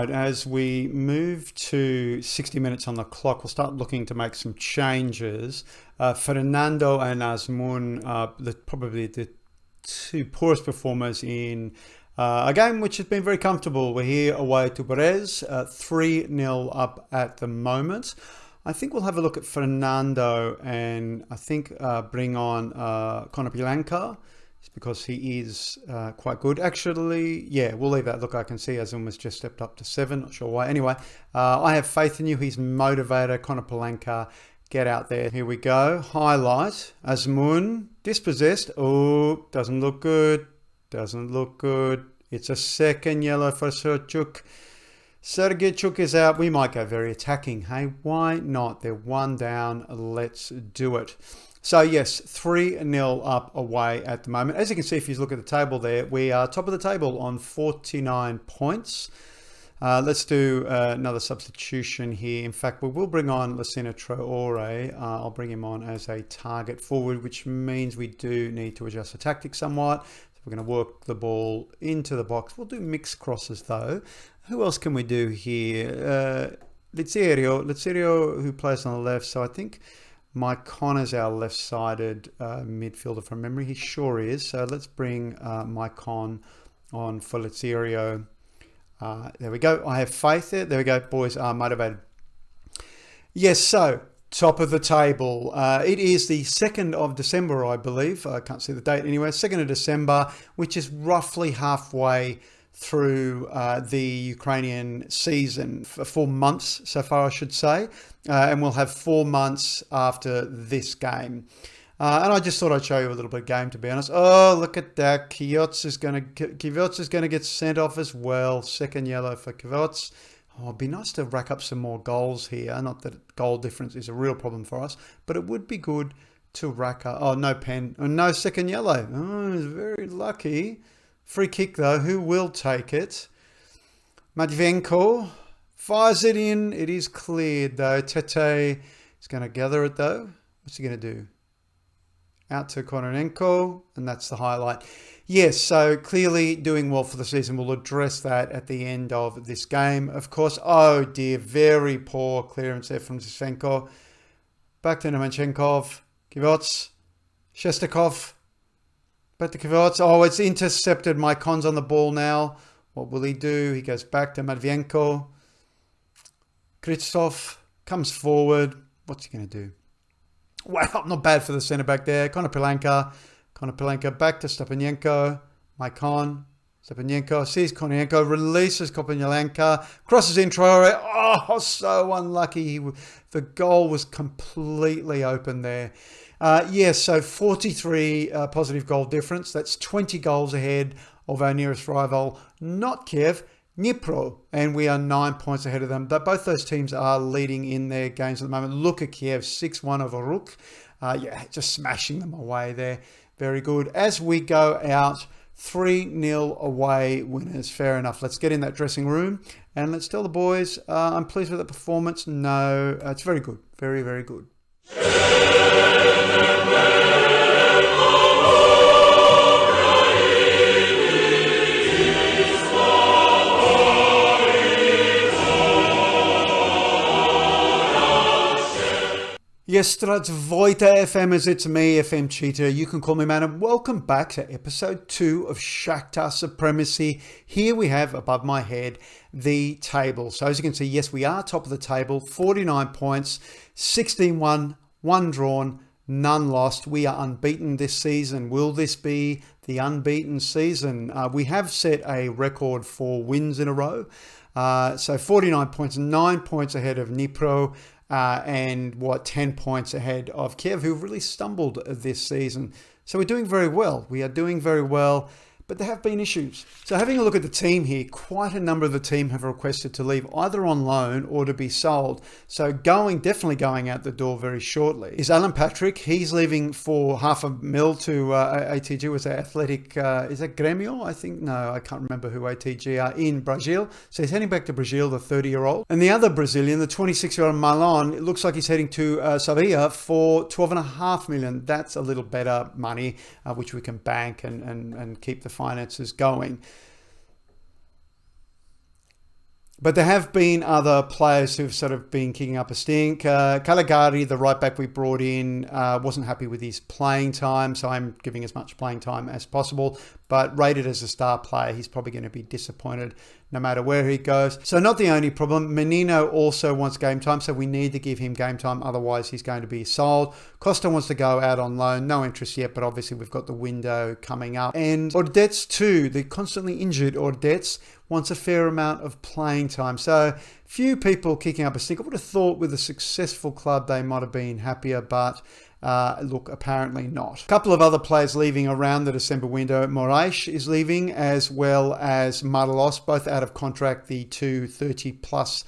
right, as we move to 60 minutes on the clock, we'll start looking to make some changes. Fernando and Azmoun are probably the two poorest performers in a game which has been very comfortable. We're here away to Perez, 3-0 up at the moment. I think we'll have a look at Fernando and I think bring on Konoplyanka. Because he is quite good. Actually, yeah, we'll leave that. Look, I can see Azmoun has just stepped up to 7. Not sure why. Anyway, I have faith in you. He's motivator. Konoplyanka, get out there. Here we go. Highlight. Azmoun, dispossessed. Oh, doesn't look good. Doesn't look good. It's a second yellow for Sergeychuk. Sergeychuk is out. We might go very attacking. Hey, why not? They're 1 down. Let's do it. So yes, 3-0 up away at the moment. As you can see, if you look at the table there, we are top of the table on 49 points. Let's do another substitution here. In fact, we will bring on Lassina Traore. I'll bring him on as a target forward, which means we do need to adjust the tactics somewhat. So we're going to work the ball into the box. We'll do mixed crosses though. Who else can we do here? Licerio, who plays on the left. So I think Maicon is our left-sided midfielder from memory. He sure is. So let's bring Maicon on for Licerio. There we go. I have faith there. There we go. Boys are motivated. Yes, so top of the table. It is the 2nd of December, I believe. I can't see the date anyway. 2nd of December, which is roughly halfway through the Ukrainian season for 4 months so far, I should say. And we'll have 4 months after this game. And I just thought I'd show you a little bit of game, to be honest. Oh, look at that. Kvyats is going to get sent off as well. Second yellow for Kvyats. Oh, it'd be nice to rack up some more goals here. Not that goal difference is a real problem for us, but it would be good to rack up. Oh, no pen. Oh, no second yellow. Oh, he's very lucky. Free kick, though. Who will take it? Matvienko fires it in. It is cleared, though. Tete is going to gather it, though. What's he going to do? Out to Kononenko, and that's the highlight. Yes, so clearly doing well for the season. We'll address that at the end of this game, of course. Oh, dear. Very poor clearance there from Zinchenko. Back to Nemanchenkov. Kvyats. Shestakov. Back to Kvyats. Oh, it's intercepted. Maicon's on the ball now. What will he do? He goes back to Matvienko. Krzysztof comes forward. What's he going to do? Wow, not bad for the centre-back there. Konoplyanka back to Stepanenko. Maicon. Stepanenko sees Kononenko. Releases Konoplyanka. Crosses in Traore. Oh, so unlucky. The goal was completely open there. Yes, so 43 positive goal difference. That's 20 goals ahead of our nearest rival, not Kiev, Dnipro, and we are 9 points ahead of them. Both those teams are leading in their games at the moment. Look at Kiev, 6-1 over Ruk. Yeah, just smashing them away there. Very good. As we go out, 3-0 away winners. Fair enough. Let's get in that dressing room and let's tell the boys, I'm pleased with the performance. No, it's very good. Very, very good. Yes, Zdravstvuyte FM, as it's me, FM Cheetah. You can call me man, and welcome back to episode 2 of Shakhtar Supremacy. Here we have above my head the table. So as you can see, yes, we are top of the table, 49 points, 16 won, 1 drawn, none lost. We are unbeaten this season. Will this be the unbeaten season? We have set a record for wins in a row. So 49 points, 9 points ahead of Dnipro. And 10 points ahead of Kiev, who've really stumbled this season. So we're doing very well. We are doing very well, but there have been issues. So having a look at the team here, quite a number of the team have requested to leave either on loan or to be sold. So definitely going out the door very shortly is Alan Patrick. He's leaving for $500,000 to ATG. Was that Athletic? Is that Grêmio? I think. No, I can't remember who ATG are in Brazil. So he's heading back to Brazil, the 30-year-old. And the other Brazilian, the 26-year-old Malon, it looks like he's heading to Sevilla for $12.5 million. That's a little better money, which we can bank and keep the finances going. But there have been other players who've sort of been kicking up a stink. Caligari, the right back we brought in, wasn't happy with his playing time, so I'm giving as much playing time as possible. But rated as a star player, he's probably going to be disappointed no matter where he goes. So not the only problem. Menino also wants game time, so we need to give him game time. Otherwise, he's going to be sold. Costa wants to go out on loan. No interest yet, but obviously we've got the window coming up. And Ordets too, the constantly injured Ordets, wants a fair amount of playing time. So few people kicking up a stink. I would have thought with a successful club they might have been happier, but look, apparently not. A couple of other players leaving around the December window. Moraes is leaving, as well as Marlos, both out of contract, the two 30-plus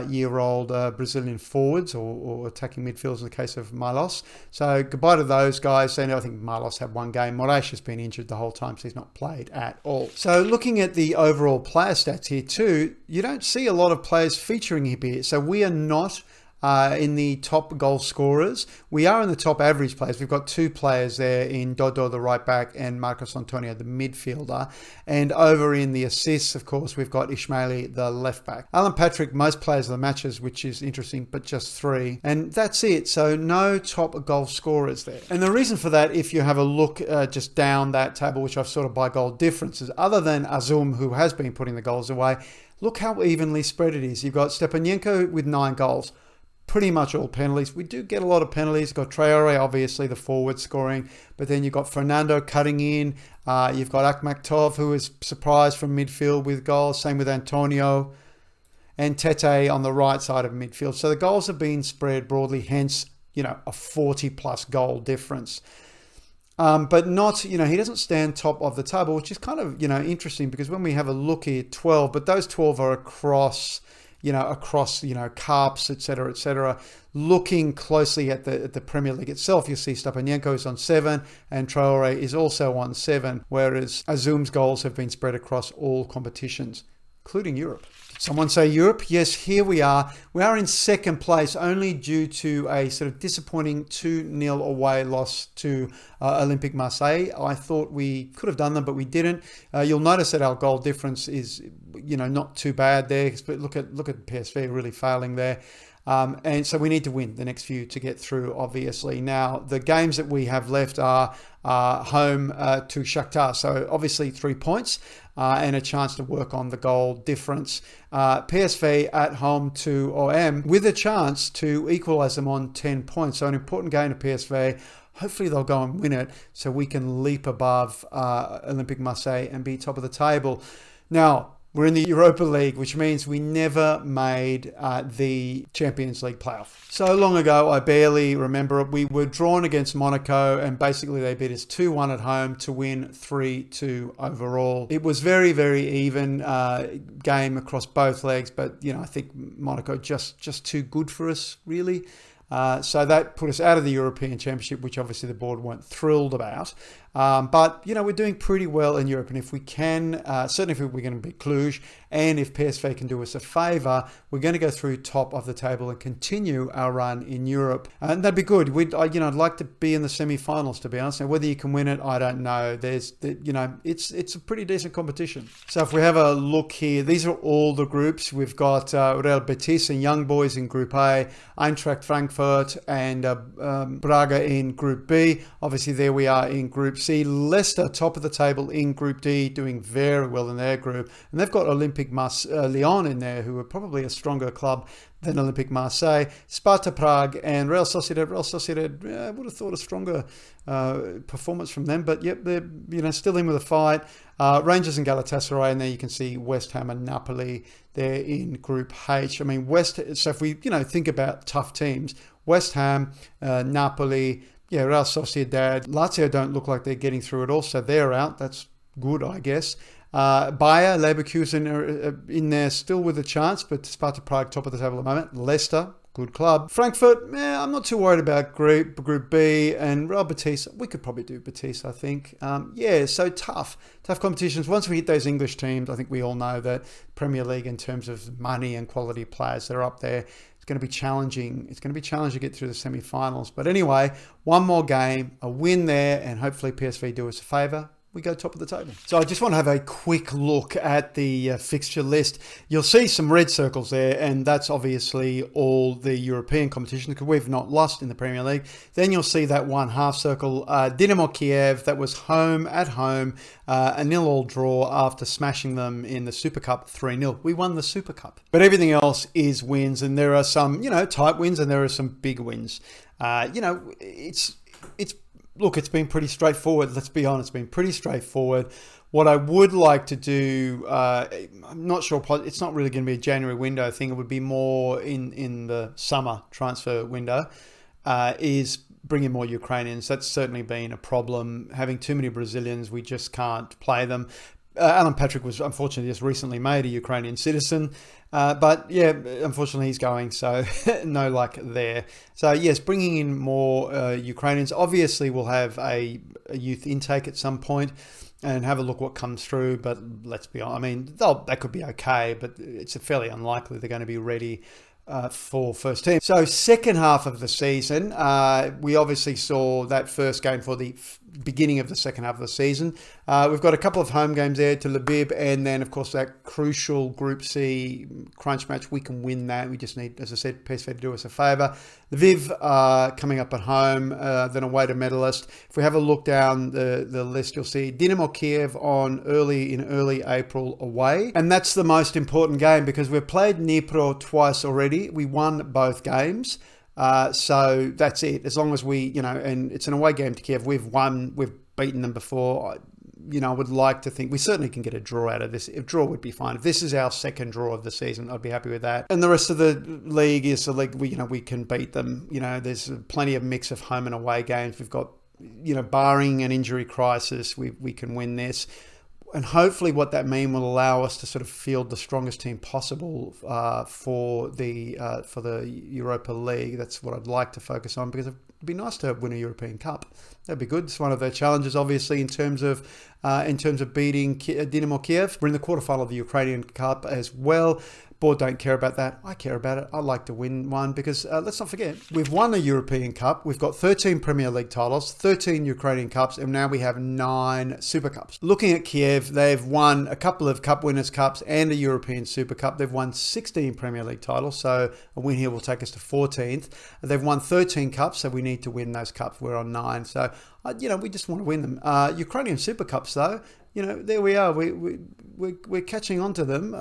year-old Brazilian forwards or attacking midfielders in the case of Marlos. So goodbye to those guys. And I think Marlos had one game. Moraes has been injured the whole time, so he's not played at all. So looking at the overall player stats here too, you don't see a lot of players featuring here. So we are not in the top goal scorers. We are in the top average players. We've got two players there in Dodo, the right back, and Marcos Antonio, the midfielder. And over in the assists, of course, we've got Ismaili, the left back. Alan Patrick, most players of the matches, which is interesting, but just 3. And that's it. So no top goal scorers there. And the reason for that, if you have a look just down that table, which I've sort of by goal differences, other than Azum, who has been putting the goals away, look how evenly spread it is. You've got Stepanenko with 9 goals. Pretty much all penalties. We do get a lot of penalties. Got Traore, obviously, the forward scoring. But then you've got Fernando cutting in. You've got Akhmaktov, who is surprised from midfield with goals. Same with Antonio. And Tete on the right side of midfield. So the goals have been spread broadly, hence, a 40-plus goal difference. But not, he doesn't stand top of the table, which is kind of, interesting, because when we have a look here, 12, but those 12 are across Carps, etc. Looking closely at the Premier League itself, you see Stepanenko is on 7 and Traore is also on 7, whereas Azum's goals have been spread across all competitions, including Europe. Someone say Europe? Yes, here we are. We are in second place only due to a sort of disappointing 2-0 away loss to Olympique Marseille. I thought we could have done them, but we didn't. You'll notice that our goal difference is, not too bad there. But look at PSV really failing there. And so we need to win the next few to get through, obviously. Now, the games that we have left are home to Shakhtar. So obviously 3 points and a chance to work on the goal difference. PSV at home to OM with a chance to equalise them on 10 points. So an important game to PSV. Hopefully they'll go and win it so we can leap above Olympique Marseille and be top of the table. Now, we're in the Europa League, which means we never made the Champions League playoff. So long ago, I barely remember it. We were drawn against Monaco, and basically they beat us 2-1 at home to win 3-2 overall. It was very, very even game across both legs, but I think Monaco just too good for us, really. So that put us out of the European Championship, which obviously the board weren't thrilled about. But, we're doing pretty well in Europe. And if we can, certainly if we're going to beat Cluj, and if PSV can do us a favour, we're going to go through top of the table and continue our run in Europe. And that'd be good. I'd like to be in the semi-finals, to be honest. Now, whether you can win it, I don't know. It's a pretty decent competition. So if we have a look here, these are all the groups. We've got Real Betis and Young Boys in Group A, Eintracht Frankfurt and Braga in Group B. Obviously, there we are in Group C. Leicester, top of the table in Group D, doing very well in their group. And they've got Olympique Lyon in there, who are probably a stronger club than Olympique Marseille. Sparta Prague and Real Sociedad. Real Sociedad, I would have thought a stronger performance from them. But yep, they're still in with a fight. Rangers and Galatasaray, and there you can see West Ham and Napoli there in Group H. I mean, so if we, think about tough teams, West Ham, Napoli, Real Sociedad, Lazio don't look like they're getting through it all, so they're out. That's good, I guess. Bayer, Leverkusen are in there still with a chance, but Sparta Prague top of the table at the moment. Leicester, good club. Frankfurt, I'm not too worried about Group B, and Real Betis, we could probably do Betis, I think. So tough competitions. Once we hit those English teams, I think we all know that Premier League, in terms of money and quality players, they're up there. Going to be challenging. It's going to be challenging to get through the semi-finals. But anyway, one more game, a win there, and hopefully PSV do us a favour we go top of the table. So I just want to have a quick look at the fixture list. You'll see some red circles there, and that's obviously all the European competition because we've not lost in the Premier League. Then you'll see that one half circle, Dynamo Kiev, that was at home, a 0-0 draw after smashing them in the Super Cup 3-0. We won the Super Cup. But everything else is wins, and there are some, tight wins, and there are some big wins. Look, it's been pretty straightforward. Let's be honest, it's been pretty straightforward. What I would like to do, I'm not sure, it's not really going to be a January window thing. It would be more in the summer transfer window, is bring in more Ukrainians. That's certainly been a problem. Having too many Brazilians, we just can't play them. Alan Patrick was unfortunately just recently made a Ukrainian citizen. But yeah, unfortunately he's going, so no luck there. So yes, bringing in more Ukrainians. Obviously we'll have a youth intake at some point and have a look what comes through. But let's be honest, I mean, that could be okay, but it's fairly unlikely they're going to be ready for first team. So second half of the season, we obviously saw that first game for the beginning of the second half of the season. We've got a couple of home games there to Lviv, and then of course that crucial Group C crunch match. We can win that. We just need, as I said, PSV to do us a favour. Lviv coming up at home, then away to Medalist. If we have a look down the list, you'll see Dynamo Kiev in early April away, and that's the most important game because we've played Dnipro twice already. We won both games. So that's it. As long as we, and it's an away game to Kiev. We've beaten them before. I would like to think we certainly can get a draw out of this. If draw would be fine. If this is our second draw of the season, I'd be happy with that. And the rest of the league is the league we can beat them. There's plenty of mix of home and away games. We've got, barring an injury crisis, we can win this. And hopefully what that means will allow us to sort of field the strongest team possible for the Europa League. That's what I'd like to focus on because it'd be nice to win a European Cup. That'd be good. It's one of their challenges, obviously, in terms of beating Dynamo Kiev. We're in the quarterfinal of the Ukrainian Cup as well. Board don't care about that. I care about it. I'd like to win one because let's not forget, we've won a European Cup. We've got 13 Premier League titles, 13 Ukrainian Cups, and now we have 9 Super Cups. Looking at Kiev, they've won a couple of Cup Winners' Cups and a European Super Cup. They've won 16 Premier League titles, so a win here will take us to 14th. They've won 13 Cups, so we need to win those Cups. We're on 9, so we just want to win them. Ukrainian Super Cups, though, there we are. We're catching on to them.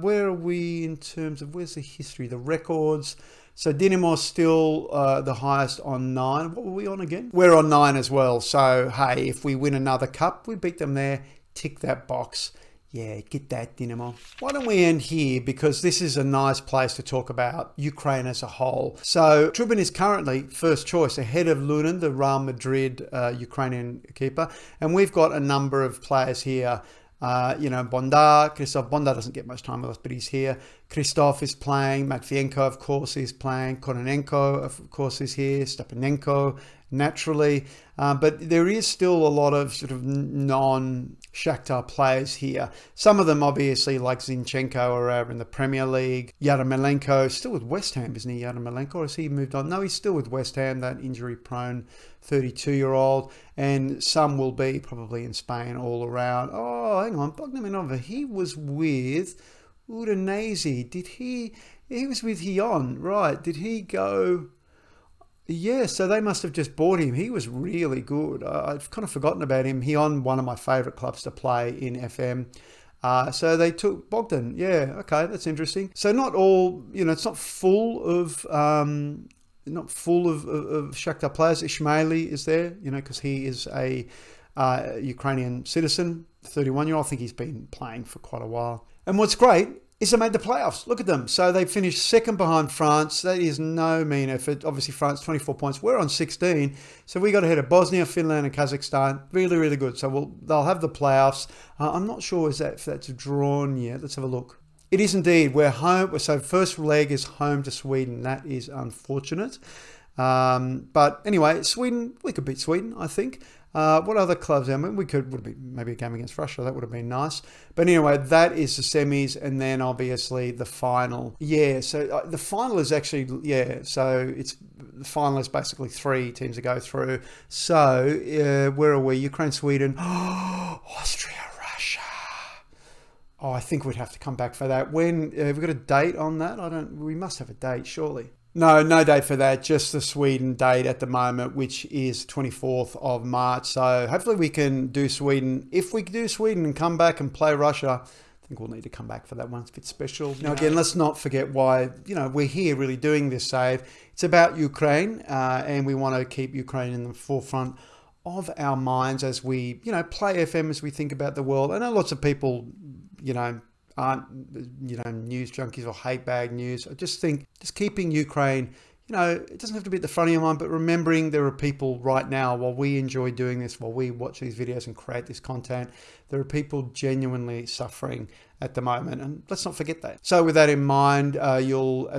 Where are we in terms of, where's the history, the records? So Dynamo's still the highest on 9. What were we on again? We're on 9 as well. So, hey, if we win another cup, we beat them there. Tick that box. Yeah, get that, Dynamo. Why don't we end here because this is a nice place to talk about Ukraine as a whole. So Trubin is currently first choice ahead of Lunin, the Real Madrid Ukrainian keeper. And we've got a number of players here. Christoph Bondar doesn't get much time with us, but he's here. Christoph is playing. Matvienko, of course, is playing. Kononenko, of course, is here. Stepanenko, naturally. But there is still a lot of sort of non-Shakhtar players here. Some of them, obviously, like Zinchenko, are over in the Premier League. Yarmolenko, still with West Ham, isn't he, Yarmolenko? Or has he moved on? No, he's still with West Ham, that injury-prone 32-year-old. And some will be probably in Spain all around. Oh, hang on, Bogdanovich, he was with Udinese. He was with Hion, right? Did he go? Yeah, so they must have just bought him. He was really good. I've kind of forgotten about him. Hion, one of my favourite clubs to play in FM. So they took Bogdan. Yeah, okay, that's interesting. So not all, it's not full of Shakhtar players. Ismaili is there, because he is a Ukrainian citizen, 31-year-old. I think he's been playing for quite a while. And what's great is they made the playoffs. Look at them. So they finished second behind France. That is no mean effort. Obviously, France, 24 points. We're on 16. So we got ahead of Bosnia, Finland, and Kazakhstan. Really, really good. So they'll have the playoffs. I'm not sure if that's drawn yet. Let's have a look. It is indeed. We're home. So first leg is home to Sweden. That is unfortunate. But anyway, Sweden, we could beat Sweden, I think. What other clubs? I mean, would have been maybe a game against Russia. That would have been nice. But anyway, that is the semis, and then obviously the final. Yeah, so the final is actually, so it's the final is basically 3 teams that go through. So where are we? Ukraine, Sweden, Austria, Russia. Oh, I think we'd have to come back for that. When have we got a date on that? We must have a date, surely. No date for that. Just the Sweden date at the moment, which is 24th of March. So hopefully we can do Sweden. If we do Sweden and come back and play Russia, I think we'll need to come back for that one. It's a bit special. Now, again, let's not forget why, we're here really doing this save. It's about Ukraine, and we want to keep Ukraine in the forefront of our minds as we, play FM, as we think about the world. I know lots of people, aren't, news junkies or hate bad news. I just think just keeping Ukraine, it doesn't have to be at the front of your mind, but remembering there are people right now, while we enjoy doing this, while we watch these videos and create this content, there are people genuinely suffering at the moment, and let's not forget that. So with that in mind, at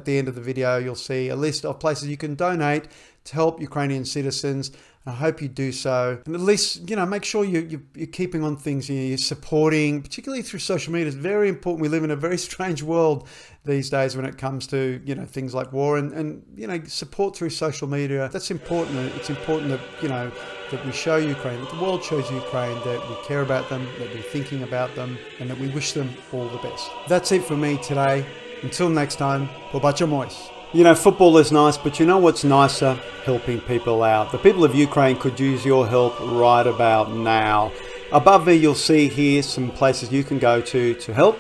the end of the video, you'll see a list of places you can donate to help Ukrainian citizens. I hope you do so. And at least, make sure you're keeping on things, you're supporting, particularly through social media. It's very important. We live in a very strange world these days when it comes to, things like war and support through social media. That's important. It's important that, that we show Ukraine, that the world shows Ukraine, that we care about them, that we're thinking about them, and that we wish them all the best. That's it for me today. Until next time, pobačamos. Football is nice, but you know what's nicer? Helping people out. The people of Ukraine could use your help right about now. Above me, you'll see here some places you can go to help,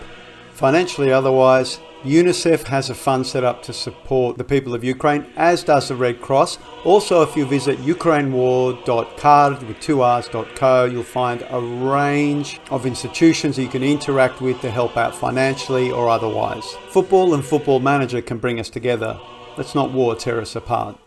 financially otherwise. UNICEF has a fund set up to support the people of Ukraine, as does the Red Cross. Also, if you visit ukrainewar.card with 2rs.co, you'll find a range of institutions you can interact with to help out financially or otherwise. Football and Football Manager can bring us together. Let's not war tear us apart.